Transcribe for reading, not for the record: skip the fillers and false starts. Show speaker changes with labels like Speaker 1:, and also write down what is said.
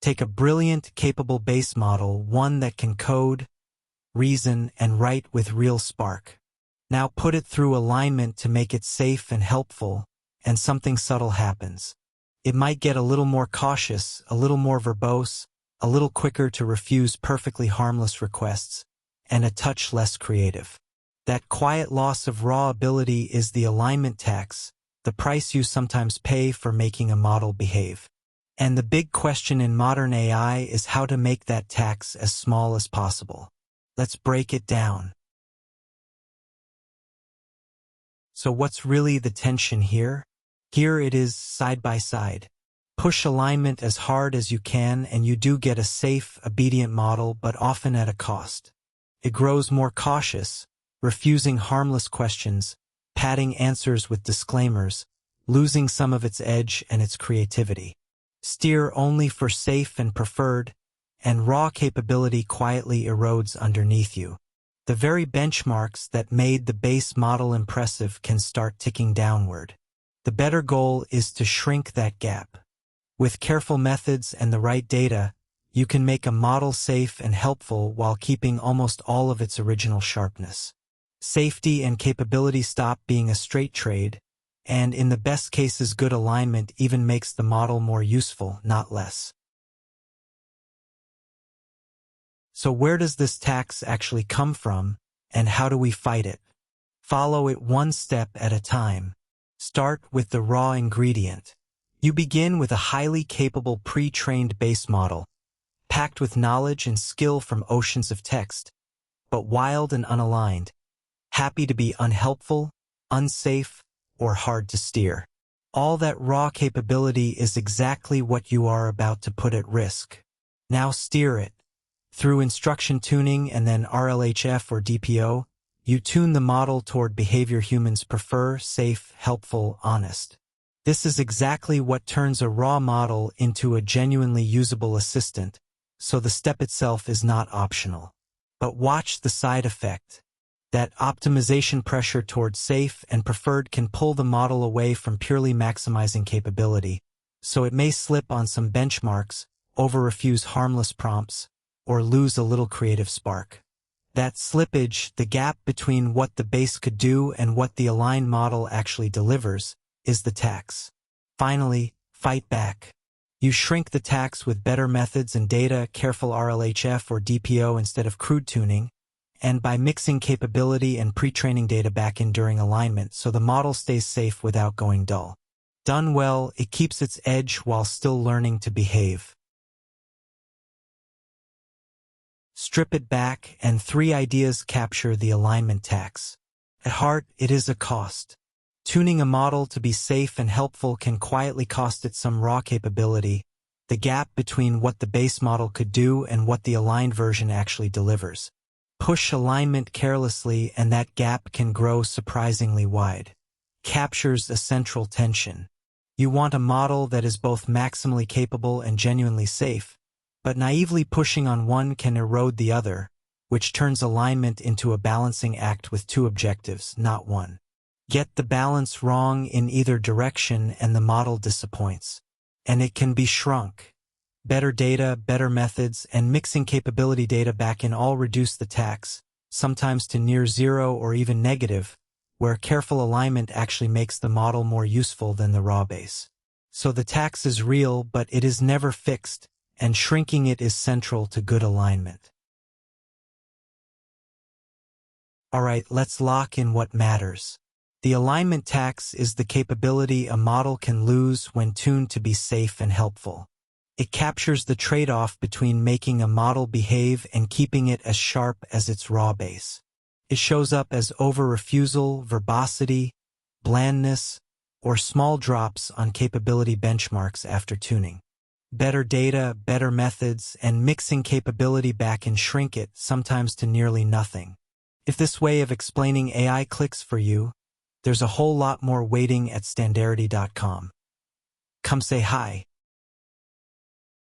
Speaker 1: Take a brilliant, capable base model, one that can code, reason, and write with real spark. Now put it through alignment to make it safe and helpful, and something subtle happens. It might get a little more cautious, a little more verbose, a little quicker to refuse perfectly harmless requests, and a touch less creative. That quiet loss of raw ability is the alignment tax, the price you sometimes pay for making a model behave. And the big question in modern AI is how to make that tax as small as possible. Let's break it down. So what's really the tension here? Here it is side by side. Push alignment as hard as you can and you do get a safe, obedient model, but often at a cost. It grows more cautious, refusing harmless questions, padding answers with disclaimers, losing some of its edge and its creativity. Steer only for safe and preferred, and raw capability quietly erodes underneath you. The very benchmarks that made the base model impressive can start ticking downward. The better goal is to shrink that gap. With careful methods and the right data, you can make a model safe and helpful while keeping almost all of its original sharpness. Safety and capability stop being a straight trade, and in the best cases good alignment even makes the model more useful, not less. So where does this tax actually come from, and how do we fight it? Follow it one step at a time. Start with the raw ingredient. You begin with a highly capable pre-trained base model, packed with knowledge and skill from oceans of text, but wild and unaligned, happy to be unhelpful, unsafe, or hard to steer. All that raw capability is exactly what you are about to put at risk. Now steer it. Through instruction tuning and then RLHF or DPO, you tune the model toward behavior humans prefer: safe, helpful, honest. This is exactly what turns a raw model into a genuinely usable assistant, so the step itself is not optional. But watch the side effect. That optimization pressure toward safe and preferred can pull the model away from purely maximizing capability, so it may slip on some benchmarks, over-refuse harmless prompts, or lose a little creative spark. That slippage, the gap between what the base could do and what the aligned model actually delivers, is the tax. Finally, fight back. You shrink the tax with better methods and data, careful RLHF or DPO instead of crude tuning, and by mixing capability and pre-training data back in during alignment so the model stays safe without going dull. Done well, it keeps its edge while still learning to behave. Strip it back, and 3 ideas capture the alignment tax. At heart, it is a cost. Tuning a model to be safe and helpful can quietly cost it some raw capability, the gap between what the base model could do and what the aligned version actually delivers. Push alignment carelessly and that gap can grow surprisingly wide. Captures a central tension. You want a model that is both maximally capable and genuinely safe, but naively pushing on one can erode the other, which turns alignment into a balancing act with 2 objectives, not one. Get the balance wrong in either direction and the model disappoints. And it can be shrunk. Better data, better methods, and mixing capability data back in all reduce the tax, sometimes to near zero or even negative, where careful alignment actually makes the model more useful than the raw base. So the tax is real, but it is never fixed, and shrinking it is central to good alignment. Alright, let's lock in what matters. The alignment tax is the capability a model can lose when tuned to be safe and helpful. It captures the trade-off between making a model behave and keeping it as sharp as its raw base. It shows up as over-refusal, verbosity, blandness, or small drops on capability benchmarks after tuning. Better data, better methods, and mixing capability back and shrink it, sometimes to nearly nothing. If this way of explaining AI clicks for you, there's a whole lot more waiting at standarity.com. Come say hi.